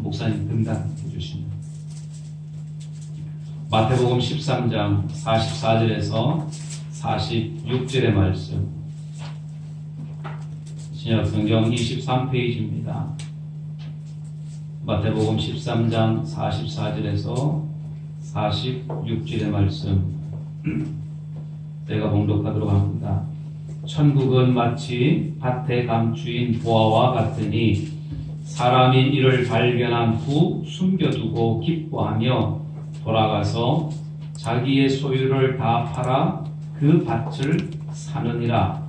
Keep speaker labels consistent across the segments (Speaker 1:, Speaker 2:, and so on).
Speaker 1: 목사님 등단해 주십니다. 마태복음 13장 44절에서 46절의 말씀, 신약성경 23페이지입니다. 마태복음 13장 44절에서 46절의 말씀 제가 봉독하도록 합니다. 천국은 마치 밭에 감추인 보화와 같으니 사람이 이를 발견한 후 숨겨두고 기뻐하며 돌아가서 자기의 소유를 다 팔아 그 밭을 사느니라.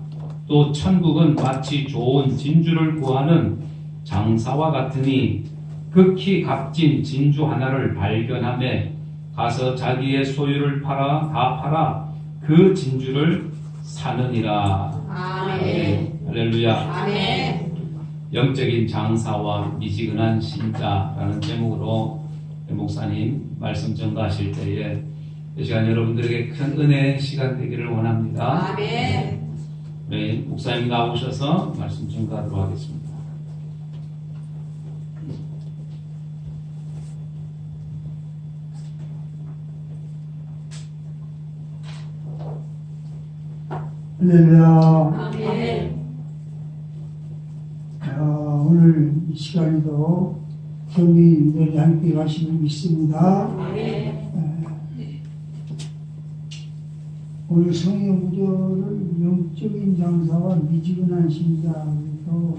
Speaker 1: 또 천국은 마치 좋은 진주를 구하는 장사와 같으니 극히 값진 진주 하나를 발견하며 가서 자기의 소유를 다 팔아 그 진주를 사느니라.
Speaker 2: 아멘.
Speaker 1: 할렐루야.
Speaker 2: 아멘.
Speaker 1: 영적인 장사와 미지근한 신자라는 제목으로 목사님 말씀 전가하실 때에 이 시간 여러분들에게 큰 은혜의 시간 되기를 원합니다.
Speaker 2: 아멘.
Speaker 1: 우리 목사님 나오셔서 말씀 전가하도록 하겠습니다.
Speaker 3: 할렐루야.
Speaker 2: 아멘.
Speaker 3: 오늘 이 시간에도 성도님들이 함께 가심을 믿습니다.
Speaker 2: 아멘.
Speaker 3: 오늘 성경 구절을 영적인 장사와 미지근한 신자에서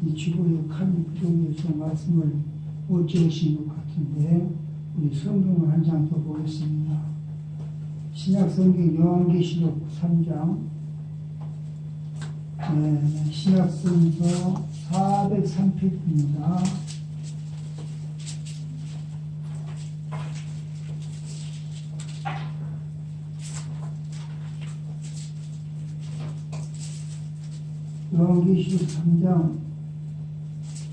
Speaker 3: 이 주보역한 구절에서 말씀을 못 지으신 것 같은데 우리 성경을 한 장 더 보겠습니다. 신약성경 요한계시록 3장 신약성서 403페이지입니다. 요한계시록 3장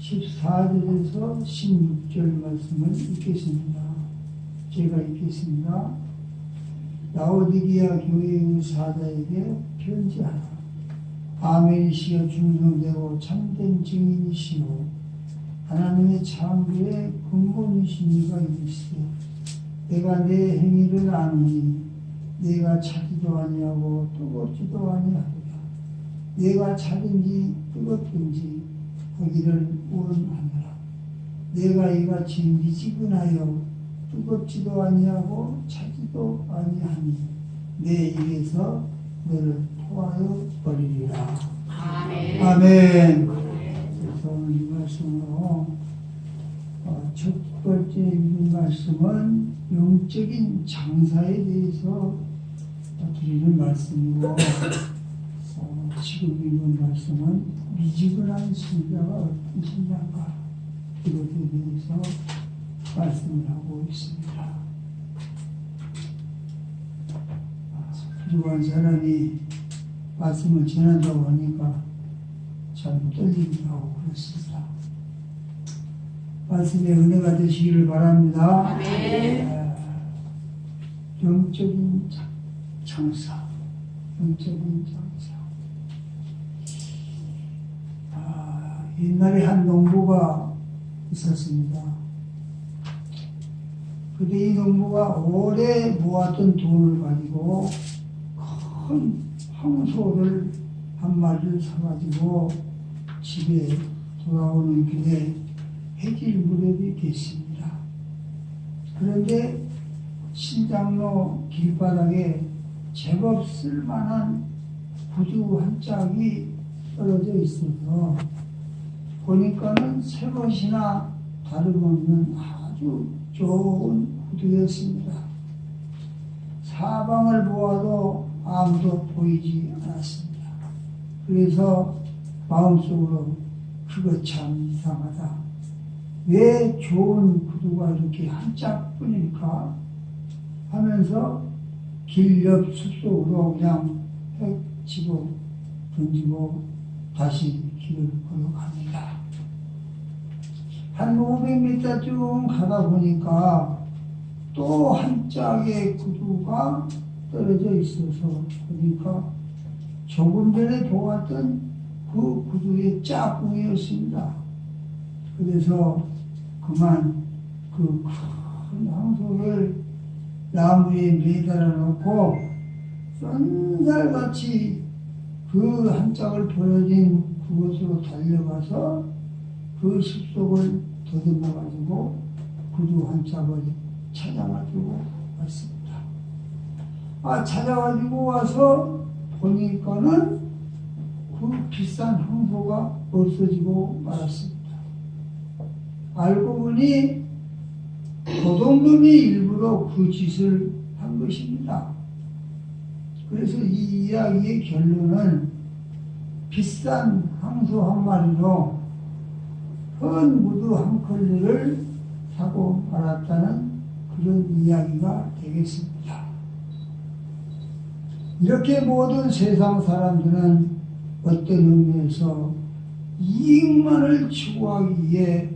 Speaker 3: 14절에서 16절 말씀을 읽겠습니다. 제가 읽겠습니다. 라오디게아 교회의 사자에게 편지하라. 아멘이시여 충성되고 참된 증인이시오 하나님의 창조의 근본이신 이가 이르시되 내가 내 행위를 아노니 내가 차지도 아니하고 뜨겁지도 아니하리라. 내가 차든지 뜨겁든지 하기를 원하노라. 내가 이같이 미지근하여 뜨겁지도 아니하고 차지도 아니하니 내 입에서 너를 토하여 버리리라.
Speaker 2: 아멘.
Speaker 3: 아멘. 그래서 오늘 이 말씀으로 첫 번째 읽은 말씀은 영적인 장사에 대해서 드리는 말씀이고 지금 읽은 말씀은 미지근한 신자가 어떤 신자인가 이것에 대해서 말씀을 하고 있습니다. 필요한 사람이 말씀을 전한다고 하니까 참 떨리기도 하고 그렇습니다. 말씀에 은혜가 되시기를 바랍니다.
Speaker 2: 아멘.
Speaker 3: 영적인 장사, 영적인 장사. 옛날에 한 농부가 있었습니다. 그때 이 농부가 오래 모았던 돈을 가지고 큰 황소를 한 마리를 사가지고 집에 돌아오는 길에 해질 무렵이 됐습니다. 그런데 신장로 길바닥에 제법 쓸만한 구두 한 짝이 떨어져 있어서 보니까는 새 것이나 다름없는 아주 좋은 구두였습니다. 사방을 보아도 아무도 보이지 않았습니다. 그래서 마음속으로 그거 참 이상하다. 왜 좋은 구두가 이렇게 한 짝뿐일까 하면서 길 옆 숲속으로 그냥 획 치고 던지고 다시 길을 걸어갑니다. 한 500m 쭉 가다 보니까 또 한 짝의 구두가 떨어져 있어서 보니까 조금 전에 보았던 그 구두의 짝꿍이었습니다. 그래서 그만 그 큰 황소를 나무에 매달아 놓고 쏜살같이 그 한 짝을 버려진 그곳으로 달려가서 그 숲속을 더듬어가지고 구두 한 짝을 찾아가지고 왔습니다. 찾아가지고 와서 보니까는 그 비싼 황소가 없어지고 말았습니다. 알고 보니 도둑놈이 일부러 그 짓을 한 것입니다. 그래서 이 이야기의 결론은 비싼 황소 한 마리로 큰 구두 한 컬레를 사고 말았다는 그런 이야기가 되겠습니다. 이렇게 모든 세상 사람들은 어떤 의미에서 이익만을 추구하기 위해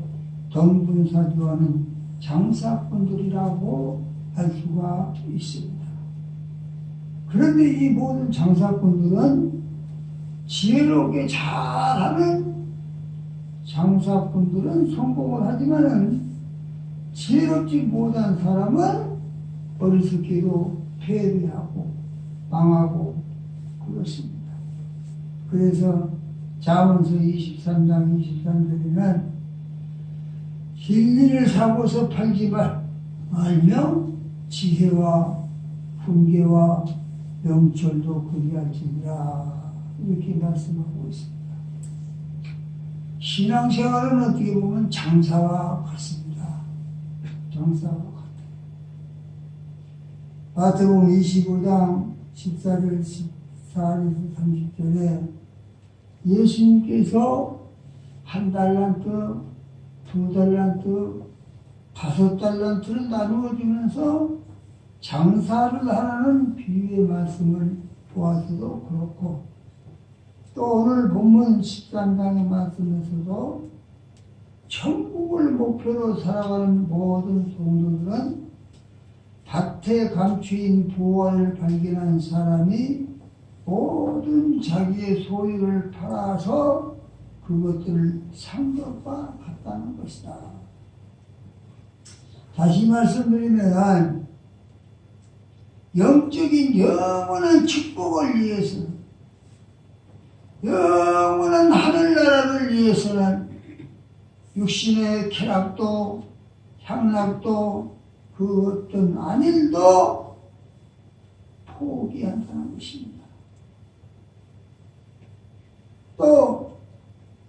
Speaker 3: 덩분사주하는 장사꾼들이라고 할 수가 있습니다. 그런데 이 모든 장사꾼들은 지혜롭게 잘하는 장사꾼들은 성공을 하지만은 지혜롭지 못한 사람은 어리석게도 패배하고 망하고 그렇습니다. 그래서 잠언서 23장 23절에는 진리를 사고서 팔지 말며 지혜와 훈계와 명철도 그리할지니라 이렇게 말씀하고 있습니다. 신앙생활은 어떻게 보면 장사와 같습니다. 장사와 같아요. 마태복음 25장 14절 14절에서 30절에 예수님께서 1달란트, 2달란트, 5달란트를 나누어 주면서 장사를 하라는 비유의 말씀을 보아서도 그렇고 또 오늘 본문 13장의 말씀에서도 천국을 목표로 살아가는 모든 성도들은 밭에 감추인 보화를 발견한 사람이 모든 자기의 소유를 팔아서 그것들을 산 것과 같다는 것이다. 다시 말씀드리면 영적인 영원한 축복을 위해서 영원한 하늘나라를 위해서는 육신의 쾌락도 향락도 그 어떤 안일도 포기한다는 것입니다. 또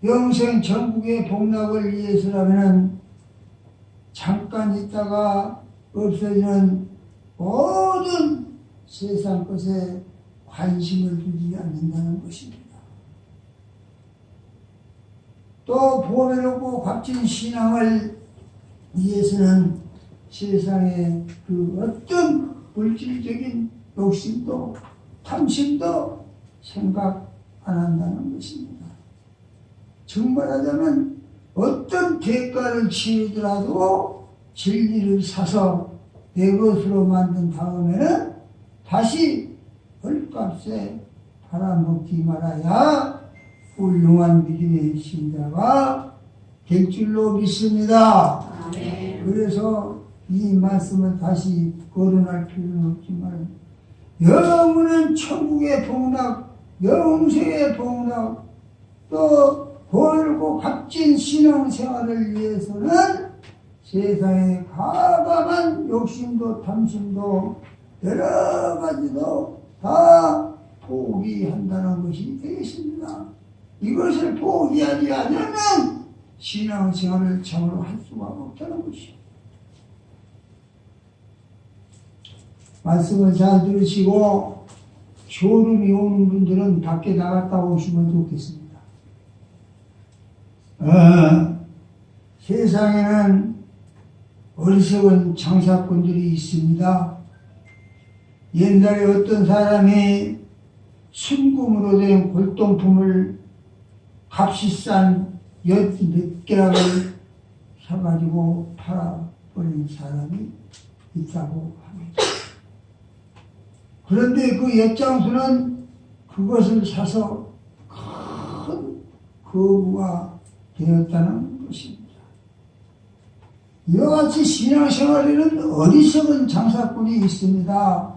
Speaker 3: 영생 천국의 복락을 위해서라면 잠깐 있다가 없어지는 모든 세상 것에 관심을 두지 않는다는 것입니다. 또 보배롭고 값진 신앙을 위해서는 세상의 그 어떤 물질적인 욕심도 탐심도 생각 안 한다는 것입니다. 정말하자면 어떤 대가를 치르더라도 진리를 사서 내 것으로 만든 다음에는 다시 헐값에 팔아먹지 말아야 훌륭한 믿음의 신자가 될 줄로 믿습니다.
Speaker 2: 아멘.
Speaker 3: 그래서 이 말씀을 다시 거론할 필요는 없지만 영원한 천국의 복락, 영생의 복락, 또 벌고 값진 신앙생활을 위해서는 세상의 가감한 욕심도 탐심도 여러 가지도 다 포기한다는 것이 되겠습니다. 이것을 포기하지 않으면 신앙생활을 참으로 할 수가 없다는 것이죠. 말씀을 잘 들으시고 졸음이 오는 분들은 밖에 나갔다 오시면 좋겠습니다. 세상에는 어리석은 장사꾼들이 있습니다. 옛날에 어떤 사람이 순금으로 된 골동품을 값이 싼 몇 개락을 사가지고 팔아버린 사람이 있다고 합니다. 그런데 그 엿장수는 그것을 사서 큰 거부가 되었다는 것입니다. 이와 같이 신앙생활에는 어리석은 장사꾼이 있습니다.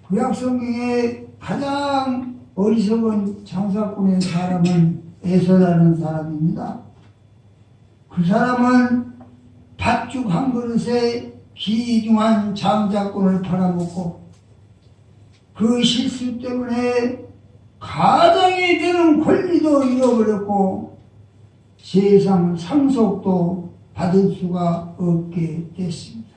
Speaker 3: 구약성경에 가장 어리석은 장사꾼의 사람은 에서라는 사람입니다. 그 사람은 팥죽 한 그릇에 귀중한 장자권을 팔아먹고 그 실수 때문에 가장이 되는 권리도 잃어버렸고 세상 상속도 받을 수가 없게 됐습니다.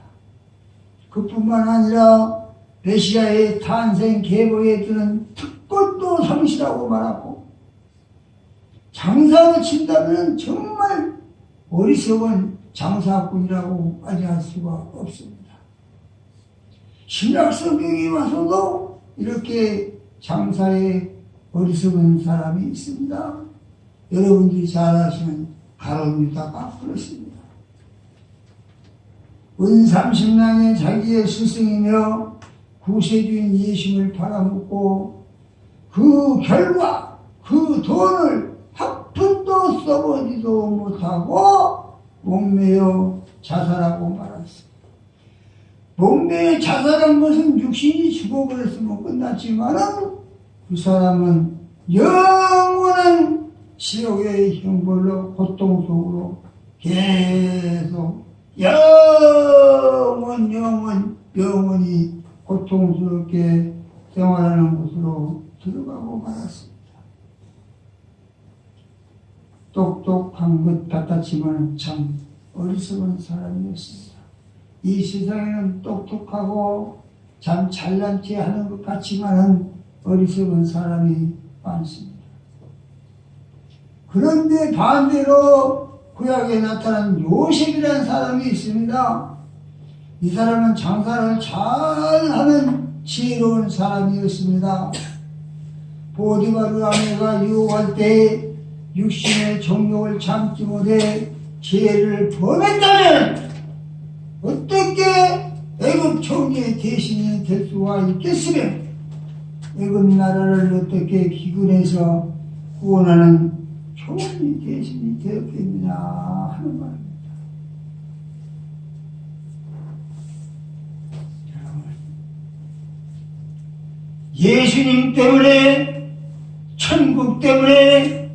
Speaker 3: 그뿐만 아니라 메시아의 탄생 계보에 드는 특권도 상실하고 말았고 장사로 친다면 정말 어리석은 장사꾼이라고 말할 수가 없습니다. 신약 성경에 와서도 이렇게 장사에 어리석은 사람이 있습니다. 여러분들이 잘 아시는 가룟 유다가 그렇습니다. 은 30냥에 자기의 스승이며 구세주인 예수를 팔아먹고 그 결과 그 돈을 한 푼도 써보지도 못하고 목매어 자살하고 말았습니다. 목매어 자살한 것은 육신이 죽어버렸으면 끝났지만 그 사람은 영원한 지옥의 형벌로 고통 속으로 계속 영원히 고통스럽게 생활하는 곳으로 들어가고 말았습니다. 똑똑한 것 같았지만 참 어리석은 사람이었습니다. 이 세상에는 똑똑하고 참 잘난 체 하는 것 같지만 어리석은 사람이 많습니다. 그런데 반대로 구약에 나타난 요셉이라는 사람이 있습니다. 이 사람은 장사를 잘하는 지혜로운 사람이었습니다. 보디바르 아내가 유혹할 때 육신의 정욕을 참지 못해 죄를 범했다면 어떻게 애굽 총리의 대신이 될 수가 있겠으며 애굽 나라를 어떻게 기근해서 구원하는 총리 대신이 되었겠느냐 하는 말입니다. 예수님 때문에 천국 때문에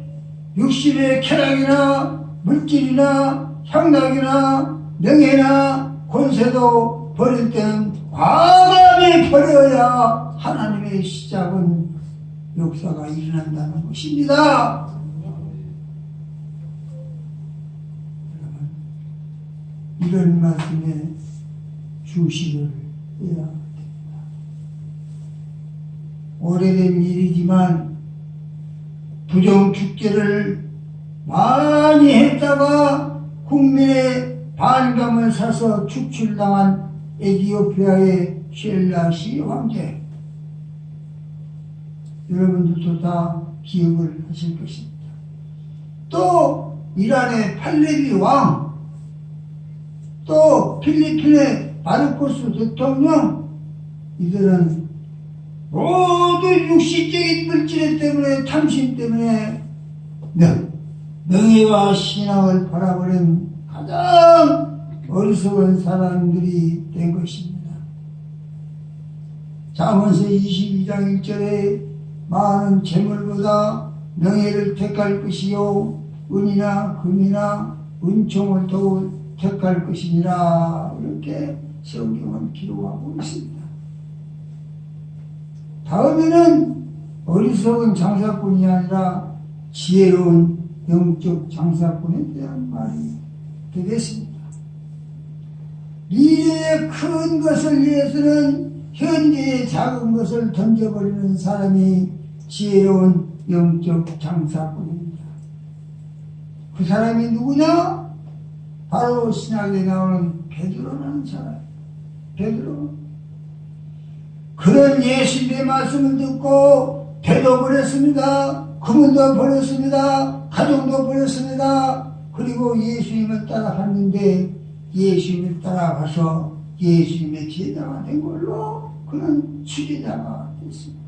Speaker 3: 육신의 쾌락이나 물질이나 향락이나 명예나 권세도 버릴 때는 과감히 버려야 하나님의 시작은 역사가 일어난다는 것입니다. 이런 말씀에 주시를 해야 됩니다. 오래된 일이지만 부정축제를 많이 했다가 국민의 반감을 사서 축출당한 에티오피아의 쉘라시 황제, 여러분들도 다 기억을 하실 것입니다. 또 이란의 팔레비 왕, 또 필리핀의 마르코스 대통령, 이들은 모두 육신적인 물질 때문에, 탐심 때문에 명예와 신앙을 바라버린 가장 어리석은 사람들이 된 것입니다. 잠언서 22장 1절에 많은 재물보다 명예를 택할 것이요 은이나 금이나 은총을 더욱 택할 것이니라, 이렇게 성경은 기록하고 있습니다. 다음에는 어리석은 장사꾼이 아니라 지혜로운 영적 장사꾼에 대한 말이 되겠습니다. 미래의 큰 것을 위해서는 현재의 작은 것을 던져버리는 사람이 지혜로운 영적 장사꾼입니다. 그 사람이 누구냐? 바로 신약에 나오는 베드로라는 사람. 베드로. 그런 예수님의 말씀을 듣고 배도 버렸습니다. 금은도 버렸습니다. 가정도 버렸습니다. 그리고 예수님을 따라갔는데 예수님을 따라가서 예수님의 제자가 된 걸로 그는 수제자가 됐습니다.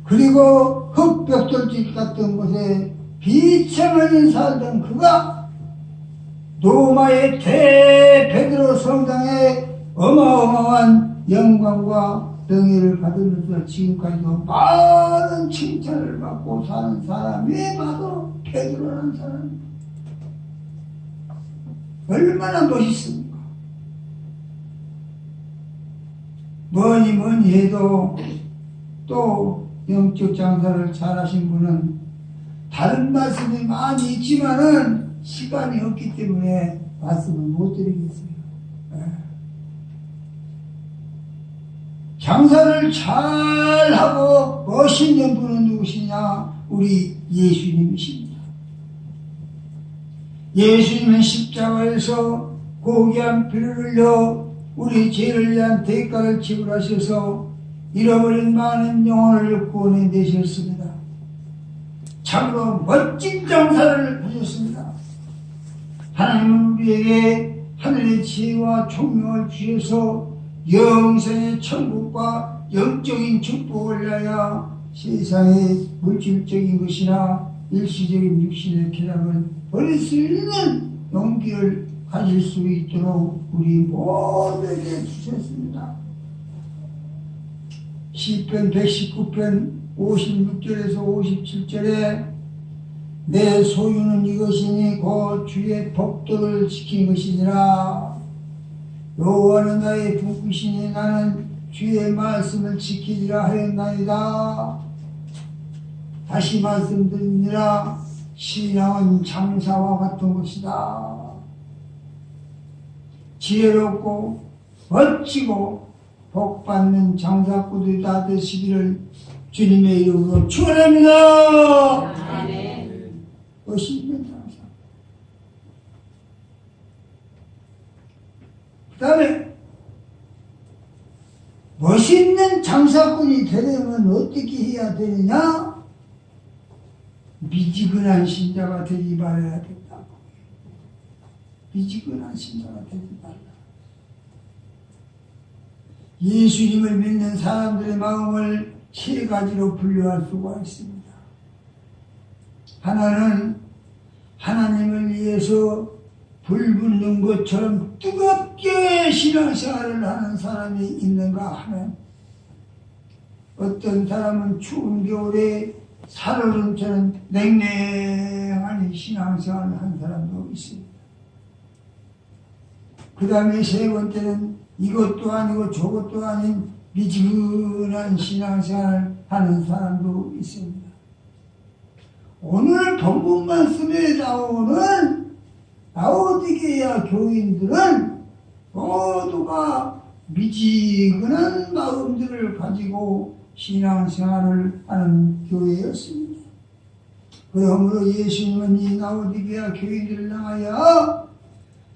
Speaker 3: 그리고 흙벽돌집 같은 곳에 비참하게 살던 그가 로마의 대베드로 성당에 어마어마한 영광과 명예를 받으면서 지금까지도 많은 칭찬을 받고 사는 사람이 바로 베드로라는 사람입니다. 얼마나 멋있습니까? 뭐니 해도 또 영적 장사를 잘하신 분은 다른 말씀이 많이 있지만은 시간이 없기 때문에 말씀을 못 드리겠어요. 장사를 잘하고 멋있는 분은 누구시냐? 우리 예수님이십니다. 예수님은 십자가에서 고귀한 피를 흘려 우리 죄를 위한 대가를 지불하셔서 잃어버린 많은 영혼을 구원해 내셨습니다. 참으로 멋진 장사를 하셨습니다. 하나님은 우리에게 하늘의 지혜와 총명을 주셔서 영생의 천국과 영적인 축복을 위하여 세상의 물질적인 것이나 일시적인 육신의 쾌락을 버릴 수 있는 용기를 가질 수 있도록 우리 모두에게 주셨습니다. 시편 119편 56절에서 57절에 내 소유는 이것이니 곧 주의 법도를 지킨 것이니라. 여호와는 나의 분이시니 나는 주의 말씀을 지키리라 하였나이다. 다시 말씀드리니라. 신앙은 장사와 같은 것이다. 지혜롭고 멋지고 복받는 장사꾼들이 다 되시기를 주님의 이름으로 축원합니다.
Speaker 2: 아멘.
Speaker 3: 멋있는 장사. 그 다음에 멋있는 장사꾼이 되려면 어떻게 해야 되느냐? 미지근한 신자가 되지 말아야 된다고. 미지근한 신자가 되지 말라. 예수님을 믿는 사람들의 마음을 세 가지로 분류할 수가 있습니다. 하나는 하나님을 위해서 불붙는 것처럼 뜨겁게 신앙생활을 하는 사람이 있는가 하면, 어떤 사람은 추운 겨울에 살얼음처럼 냉랭한 신앙생활을 하는 사람도 있습니다. 그 다음에 세 번째는 이것도 아니고 저것도 아닌 미지근한 신앙생활을 하는 사람도 있습니다. 오늘 본문 말씀에 나오는 라오디게아 교인들은 모두가 미지근한 마음들을 가지고 신앙생활을 하는 교회였습니다. 그러므로 예수님은 이 라오디게아 교인들을 향하여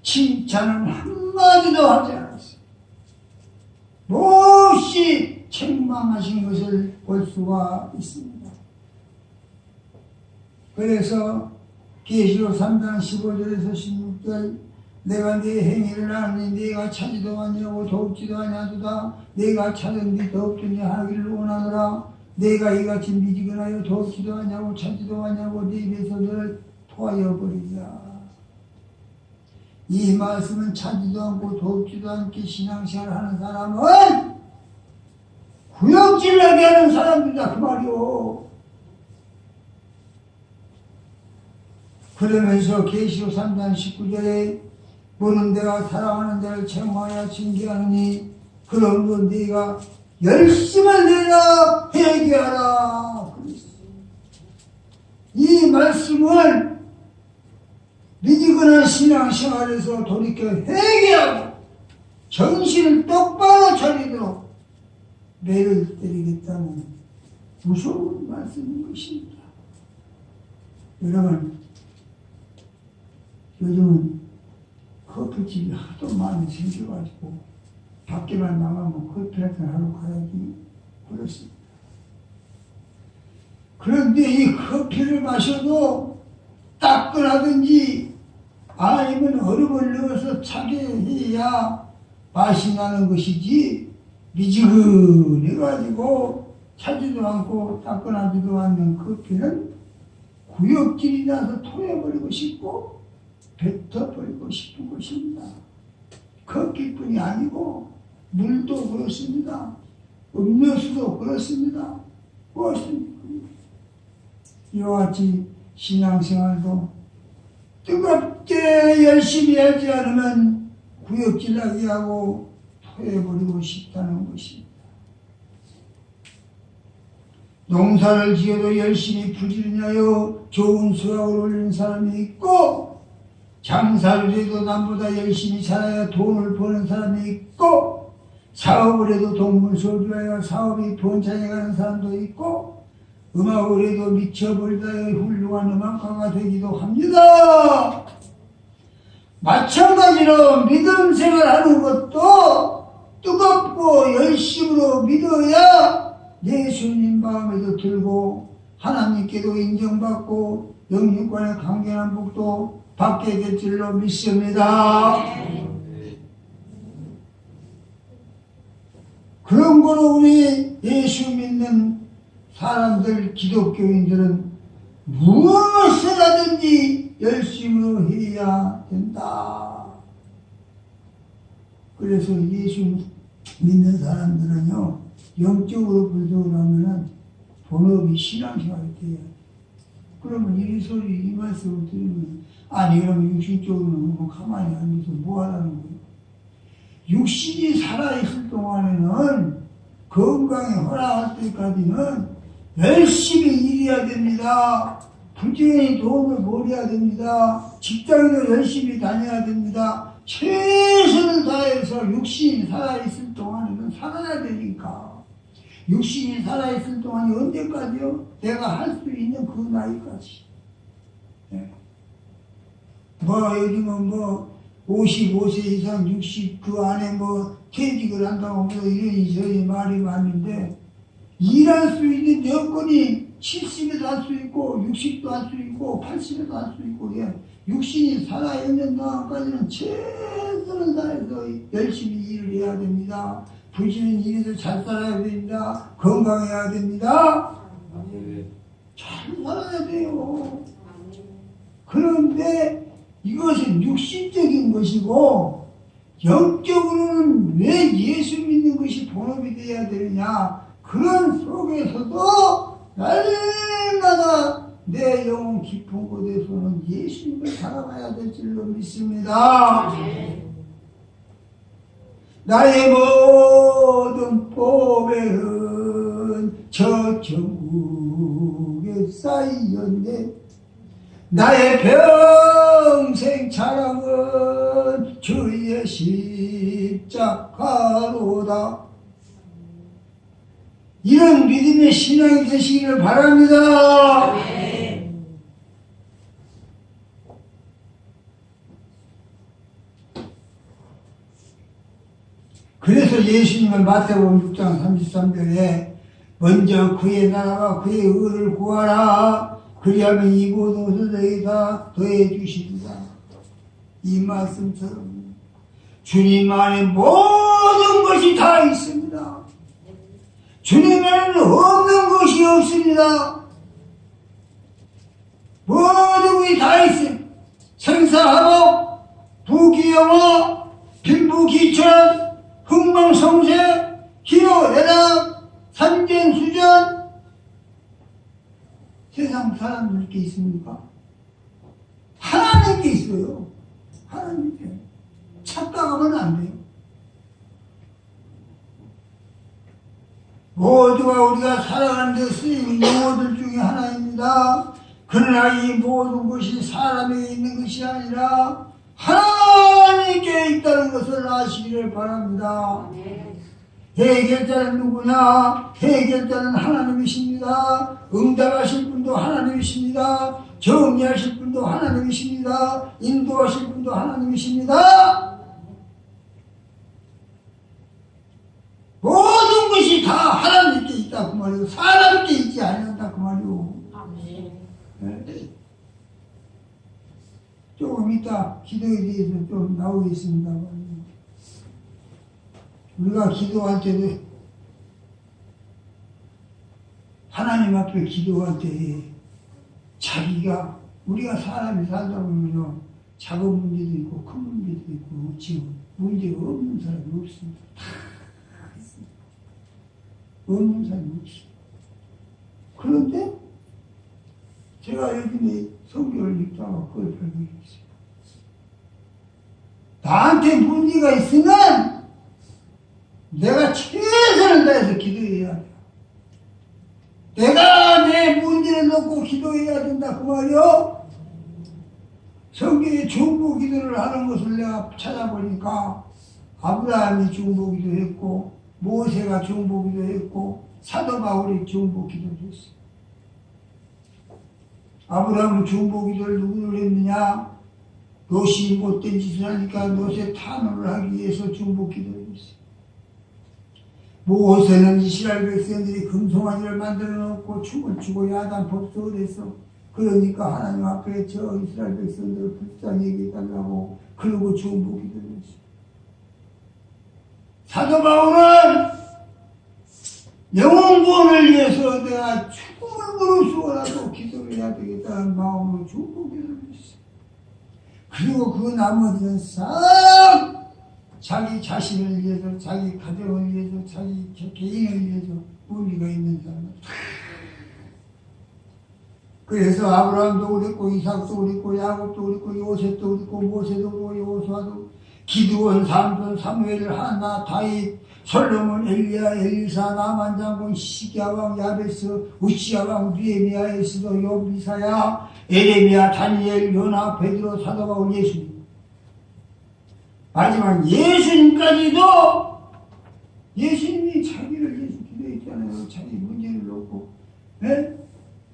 Speaker 3: 칭찬은 한마디도 하지 않았어요. 몹시 책망하신 것을 볼 수가 있습니다. 그래서 계시록 3장 15절에서 16절 내가 네 행위를 아니 네가 차지도 아니하고 더욱지도 아니하도다. 내가 찾은 뒤 더욱더니 하기를 원하노라. 내가 이같이 미지근하여 더욱지도 아니하고 차지도 아니하고 네 입에서 너를 토하여 버리리라. 이 말씀은 차지도 않고 더욱지도 않게 신앙생활을 하는 사람은 구역질나게 하는 사람들이다 그 말이오. 그러면서 계시록 3장 19절에 보는 내가 사랑하는 자를 책망하여 징계하느니 그러므로 네가 열심을 내라 회개하라. 이 말씀을 미지근한 신앙생활에서 돌이켜 회개하고 정신을 똑바로 차리도록 매를 때리겠다는 무서운 말씀인 것입니다. 여러분, 요즘은 커피집이 하도 많이 생겨가지고 밖에만 나가면 커피 한잔 하러 가야지 그렇습니다. 그런데 이 커피를 마셔도 따끈하든지 아니면 얼음을 넣어서 차게 해야 맛이 나는 것이지, 미지근해가지고 차지도 않고 따끈하지도 않는 커피는 구역질이 나서 토해버리고 싶고 뱉어버리고 싶은 것입니다. 커피뿐이 아니고 물도 그렇습니다. 음료수도 그렇습니다. 무엇입니까? 이와 같이 신앙생활도 뜨겁게 열심히 하지 않으면 구역질나게 하고 토해버리고 싶다는 것입니다. 농사를 지어도 열심히 부지런하여 좋은 수확을 올리는 사람이 있고, 장사를 해도 남보다 열심히 살아야 돈을 버는 사람이 있고, 사업을 해도 동물소주하여 사업이 번창해가는 사람도 있고, 음악을 해도 미쳐버리다 훌륭한 음악가가 되기도 합니다. 마찬가지로 믿음 생활하는 것도 뜨겁고 열심으로 믿어야 예수님 마음에도 들고 하나님께도 인정받고 영육간의 강경한 복도 받게 될 줄로 믿습니다. 그런 거로 우리 예수 믿는 사람들, 기독교인들은 무엇을 하든지 열심으로 해야 된다. 그래서 예수 믿는 사람들은요, 영적으로 불도를 하면은 본업이 신앙생활이 돼야 돼. 그러면 이 소리, 이 말씀을 들으면, 아니, 그러면 육신적으로는 뭐 가만히 앉아서 뭐 하라는 거예요? 육신이 살아있을 동안에는 건강에 허락할 때까지는 열심히 일해야 됩니다. 부지런히 돈을 벌여야 됩니다. 직장도 열심히 다녀야 됩니다. 최선을 다해서 육신이 살아있을 동안에는 살아야 되니까. 육신이 살아있을 동안이 언제까지요? 내가 할 수 있는 그 나이까지. 네. 뭐 요즘은 뭐 55세 이상 60 그 안에 뭐 퇴직을 한다고 뭐 이러니 저러니 말이 많은데, 일할 수 있는 여건이 70에도 할 수 있고 60도 할 수 있고 80에도 할 수 있고, 예. 육신이 살아있는 동안까지는 최선을 다해서 열심히 일을 해야 됩니다. 부지런히 일해서 잘 살아야 됩니다. 건강해야 됩니다. 잘 살아야 돼요. 그런데 이것은 육신적인 것이고, 영적으로는 왜 예수 믿는 것이 본업이 되어야 되느냐. 그런 속에서도 날마다 내 영혼 깊은 곳에서는 예수님을 살아가야 될 줄로 믿습니다. 나의 모든 보배는 저 천국에 쌓였네. 나의 평생 자랑은 주의 십자가로다. 이런 믿음의 신앙이 되시기를 바랍니다. 그래서 예수님은 마태복음 6장 33절에 먼저 그의 나라와 그의 의를 구하라. 그리하면 이 모든 것을 너희에게 다 더해 주시리라. 이 말씀처럼 주님 안에 모든 것이 다 있습니다. 주님 안에는 없는 것이 없습니다. 모든 것이 다 있어요. 생사화복, 부귀영화, 빈부귀천, 흥망성쇠, 기호애락, 산전수전. 세상 사람들께 있습니까? 하나님께 있어요. 하나님께. 착각하면 안 돼요. 모두가 우리가 살아가는 데 쓰이는 용어들 중에 하나입니다. 그러나 이 모든 것이 사람에게 있는 것이 아니라 하나님께 있다는 것을 아시기를 바랍니다. 해결자는 누구냐? 해결자는 하나님이십니다. 응답하실 분도 하나님이십니다. 정리하실 분도 하나님이십니다. 인도하실 분도 하나님이십니다. 모든 것이 다 하나님께 있다 그 말이고, 사람께 있지 않는다 그 말이고. 네. 조금 이따 기도에 대해서 좀 나오겠습니다. 우리가 기도할 때도 하나님 앞에 기도할 때 자기가, 우리가 사람이 살다 보면요, 작은 문제도 있고 큰 문제도 있고 지금 문제가 없는 사람이 없습니다. 다 있습니다. 없는 사람이 없습니다. 그런데 제가 요즘에 성경을 읽다가 그걸 발견했어요. 나한테 문제가 있으면 내가 최선을 다해서 기도해야 돼. 내가 내 문제를 놓고 기도해야 된다 그 말이요. 성경에 중보 기도를 하는 것을 내가 찾아보니까 아브라함이 중보 기도했고 모세가 중보 기도했고 사도 바울이 중보 기도를 했어요. 아브라함은 중보 기도를 누구를 했느냐? 롯이 못된 짓을 하니까 롯의 탄원을 하기 위해서 중보 기도를 했어요. 모세는 이스라엘 백성들이 금송아지를 만들어 놓고 춤을 추고 야단 법석을 했어. 그러니까 하나님 앞에 저 이스라엘 백성들을 불쌍히 해달라고 그러고 중보 기도를 했어요. 사도 바울은 영혼 구원을 위해서 내가 죽음을 무릅쓰고라도 기도를 해야 되겠다는 마음으로 중보 기도를 했어요. 그리고 그 나머지는 싹 자기 자신을 위해서, 자기 가정을 위해서, 자기 개인을 위해서 의미가 있는 사람은 그래서 아브라함도 그랬고 이삭도 그랬고 야곱도 그랬고 요셉도 그랬고 모세도 그랬고 여호수아도 기드온 삼손 사무엘 하나 다윗 솔로몬 엘리야 엘리사 나만 장군 시기야 왕 야베스 우시야 왕 느헤미야 에스더 욥 이사야 에레미야 다니엘 요나 베드로 사도 바울 예수님 마지막 예수님까지도 예수님이 자기를 위해서 기도했잖아요. 자기 문제를 놓고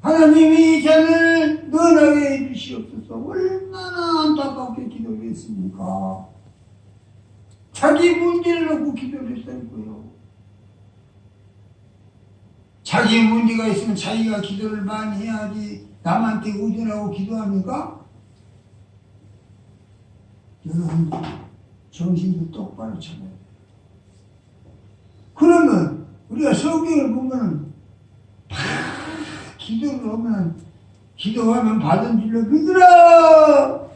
Speaker 3: 하나님이 자를 너나게 해주시옵소서. 얼마나 안타깝게 기도를 했습니까? 자기 문제를 놓고 기도를 했다고요. 자기 문제가 있으면 자기가 기도를 많이 해야지 남한테 의존하고 기도합니까? 여러분 정신도 똑바로 차려야 돼요. 그러면 우리가 성경을 보면은 기도를 하면 기도하면 받은 줄로 믿으라.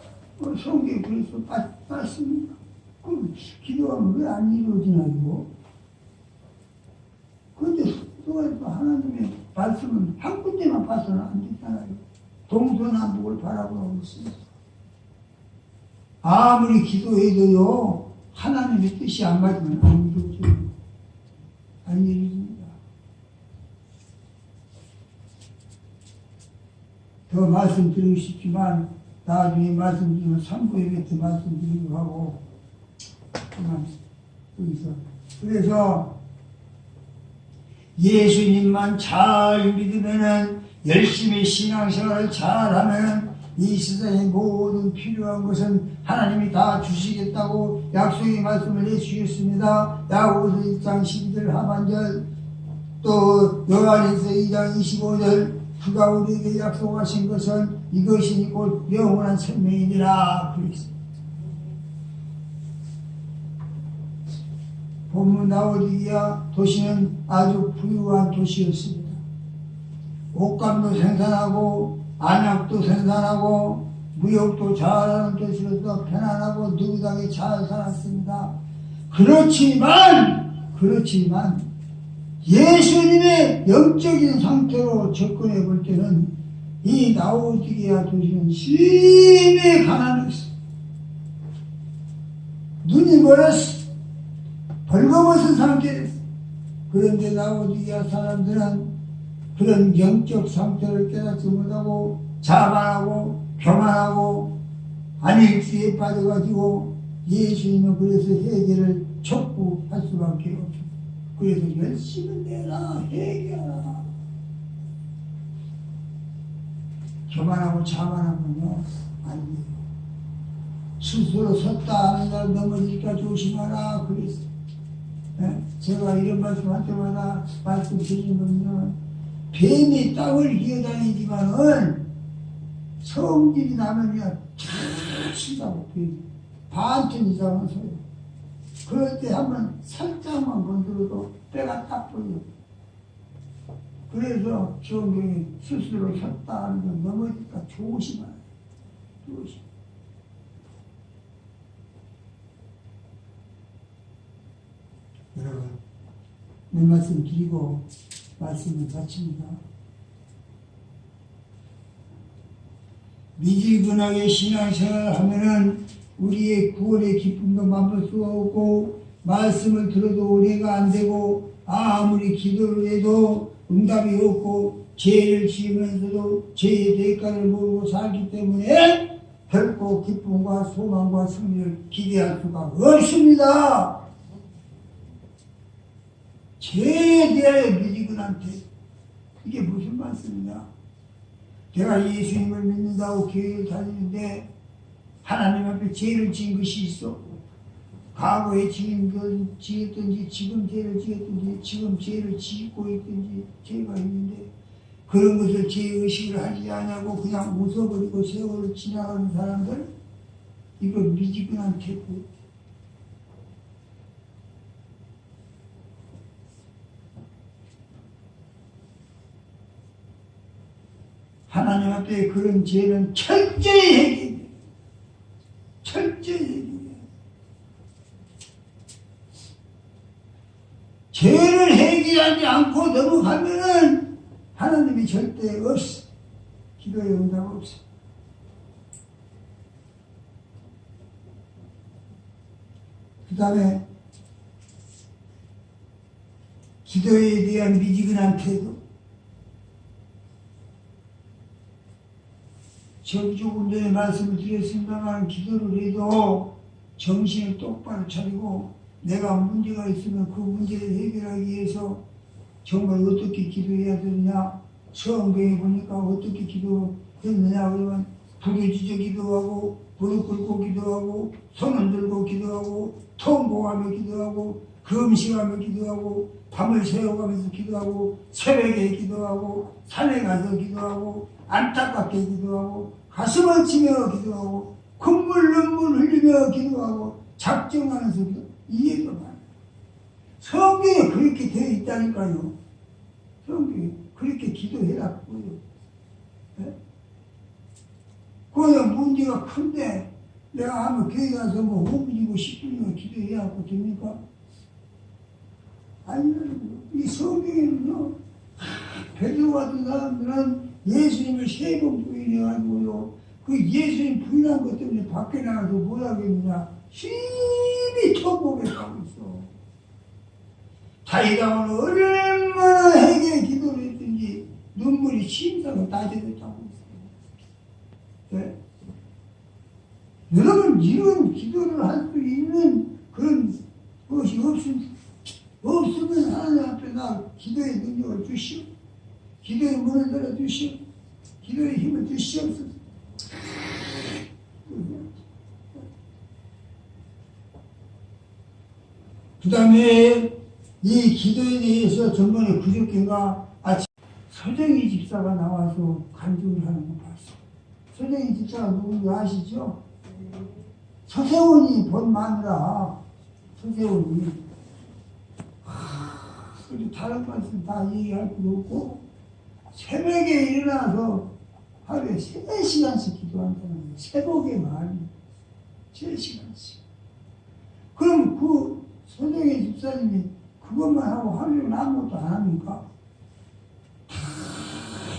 Speaker 3: 성경에 그래서 맞습니다. 그럼 기도하면 왜 안 이루어지나 이거? 그런데 성경에서 하나님의 말씀은 한 군데만 봐서는 안 되잖아요. 동서남북을 바라보고 있어요. 아무리 기도해도요 하나님의 뜻이 안 맞으면 안 이루어져요. 안 이루어집니다. 더 말씀드리고 싶지만 나중에 말씀드리면 3부에 더 말씀드리고 하고 그만 여기서 그래서 예수님만 잘 믿으면은 열심히 신앙생활을 잘하면 이 세상의 모든 필요한 것은 하나님이 다 주시겠다고 약속의 말씀을 해주셨습니다. 야고보서 1장 12절 하반절 또 요한일서 2장 25절 그가 우리에게 약속하신 것은 이것이니 곧 영원한 생명이니라 그랬습니다. 본문 라오디게아 도시는 아주 부유한 도시였습니다. 옷감도 생산하고 안약도 생산하고 무역도 잘하는 도시로서 편안하고 누구다게 잘 살았습니다. 그렇지만 예수님의 영적인 상태로 접근해 볼 때는 이 라오디게아 도시는 심히 가난했어. 눈이 멀었어. 벌거벗은 상태였어. 그런데 라오디게아 사람들은 그런 영적 상태를 깨닫지 못하고 자만하고 교만하고 안일주의에 빠져가지고 예수님은 그래서 회개를 촉구할 수밖에 없어요. 그래서 열심히 내라 회개하라. 교만하고 자만하면요 안 돼요. 스스로 섰다 하는 날 넘어질까 조심하라 그랬어. 제가 이런 말씀할 때마다 말씀드리는 건요 뱀이 땅을 기어다니지만은 성질이 나면요 다 친다고 뱀이 반쯤 이상은 서요. 그럴 때 한번 살짝만 건드려도 때가 딱 보여. 그래서 성경이 스스로 섰다 하는 건 넘어질까 조심하라. 조심. 내 말씀 드리고 말씀을 마칩니다. 미지근하게 신앙생활을 하면은 우리의 구원의 기쁨도 맛볼 수가 없고 말씀을 들어도 은혜가 안 되고 아무리 기도를 해도 응답이 없고 죄를 지으면서도 죄의 대가를 모르고 살기 때문에 결코 기쁨과 소망과 승리를 기대할 수가 없습니다. 죄에 대하여 미지근한테 이게 무슨 말씀이냐? 내가 예수님을 믿는다고 교회를 다니는데 하나님 앞에 죄를 지은 것이 있어. 과거에 지었든지 지금 죄를 지었든지 지금 죄를 짓고 있든지 죄가 있는데 그런 것을 죄의식을 하지 않냐고 그냥 웃어버리고 세월을 지나가는 사람들, 이거 미지근한 태도. 하나님 앞에 그런 죄는 철저히 해결해. 철저히 해결해. 죄를 해결하지 않고 넘어가면은 하나님이 절대 없어. 기도에 응답 없어. 그 다음에 기도에 대한 미지근한 태도. 조금 전에 말씀을 드렸습니다만 기도를 해도 정신을 똑바로 차리고 내가 문제가 있으면 그 문제를 해결하기 위해서 정말 어떻게 기도해야 되느냐. 성경에 보니까 어떻게 기도했느냐 그러면 부르짖어 기도하고 무릎 꿇고 기도하고 손을 들고 기도하고 통곡하며 기도하고 금식하며 기도하고 밤을 새워가면서 기도하고 새벽에 기도하고 산에 가서 기도하고 안타깝게 기도하고 가슴을 치며 기도하고 콧물 눈물 흘리며 기도하고 작정하면서 기도. 이해가 많아요. 성경에 그렇게 되어 있다니까요. 성경에 그렇게 기도해놨고요. 네? 그거는 문제가 큰데 내가 하면 교회 가서 뭐 5분이고 10분이고 기도해야 하고 됩니까? 아니면 이 성경에는요, 베드로 같은 사람들은 예수님을 3번 부인해가지고요, 그 예수님 부인한 것 때문에 밖에 나가서 뭐라겠느냐, 힘이 통곡했다고 있어. 다윗왕은 얼마나 해게 기도를 했든지 눈물이 심사가 따져졌다고 있어. 네? 여러분, 이런 기도를 할 수 있는 그런 것이 없으면 하나님 앞에 나 기도의 능력을 주시오. 기도의 문을 열어 주시오. 기도의 힘을 주시옵소서. 그 다음에 이 기도에 대해서 전번에 그저께인가 아침 서정희 집사가 나와서 간증을 하는 거 봤어. 서정희 집사가 누군지 아시죠? 서세원이 본 마누라. 서세원이. 그리고 다른 말씀 다 얘기할 필요 없고 새벽에 일어나서 하루에 3시간씩 기도한다는 거예요. 새벽에만 3시간씩. 그럼 그 서정희 집사님이 그것만 하고 하루에 아무것도 안 합니까? 다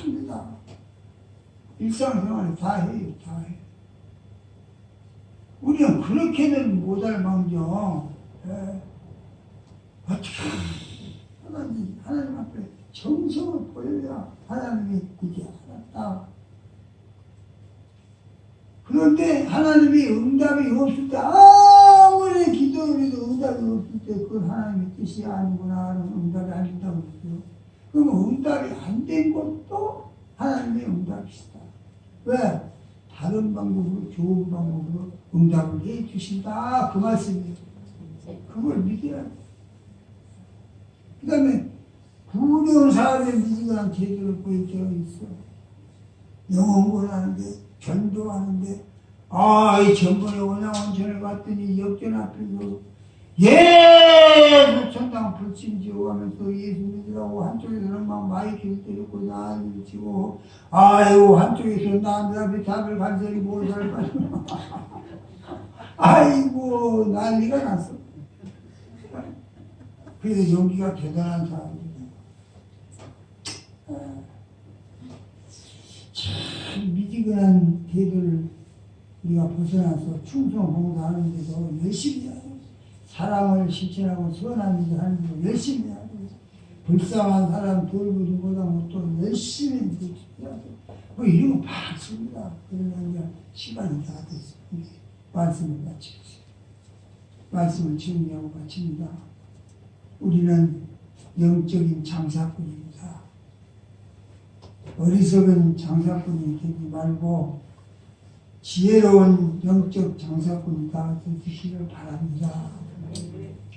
Speaker 3: 합니다. 일상생활에 다 해요. 다 해요. 우리는 그렇게는 못할 망정 어떻게 하나님 앞에 정성을 보여야 하나님이 이게 알았다. 그런데 하나님이 응답이 없을 때 아무리 기도를 해도 응답이 없을 때 그건 하나님의 뜻이 아니구나 하는 응답이 안 된다고 그랬어요. 그러면 응답이 안 된 것도 하나님의 응답이시다. 왜? 다른 방법으로 좋은 방법으로 응답을 해 주신다. 그 말씀이에요. 그걸 믿어야 돼. 그 다음에 구령 사람의 미지근한 태도를 보일 때가 있어. 영혼구원하는데 전도하는데 이 전번에 원양원천을 갔더니 역전 앞에서 예수 천당 불신지오 하면서 예수 믿으라고 한쪽에서는 막 마이크를 때렸고 난리를 치고 아이고 한쪽에서 남들 앞에 답을 간절히 못 살고 아이고 난리가 났어. 그래서 용기가 대단한 사람입니다. 참 미지근한 대를 우리가 벗어나서 충성봉사하는데도 열심히 하고 사랑을 실천하고 선한 일을 하는데도 열심히 하고 불쌍한 사람 돌보지 못하고 또 열심히 해야 돼. 뭐 이런 거 많습니다. 그러면 이제 시간이 다 됐습니다. 말씀을 마치겠습니다. 말씀을 정리하고 마칩니다. 우리는 영적인 장사꾼입니다. 어리석은 장사꾼이 되지 말고 지혜로운 영적 장사꾼이 다 되시기를 바랍니다.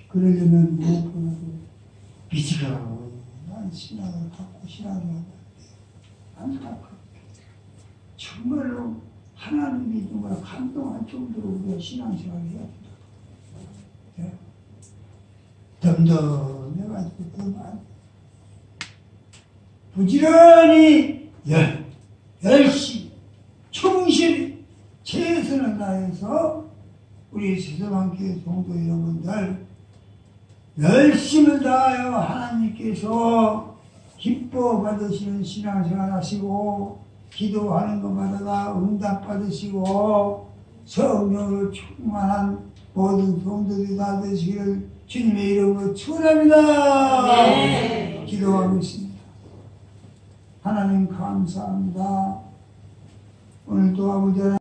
Speaker 3: 그러려면 무엇보다도 미지근한 신앙을 갖고 신앙을 안타깝게 정말로 하나님이 정말 감동할 정도로 우리가 신앙생활을 해야 된다. 덤덤해가지고 그만 부지런히 열심히 충실히 최선을 다해서 우리 세서방교회 성도 여러분들 열심을 다하여 하나님께서 기뻐 받으시는 신앙생활 하시고 기도하는 것마다 응답 받으시고 성령으로 충만한 모든 성도들이 다 되시기를 주님의 이름으로 축원합니다.
Speaker 2: 네.
Speaker 3: 기도하겠습니다. 하나님 감사합니다. 오늘도 아버지 하나님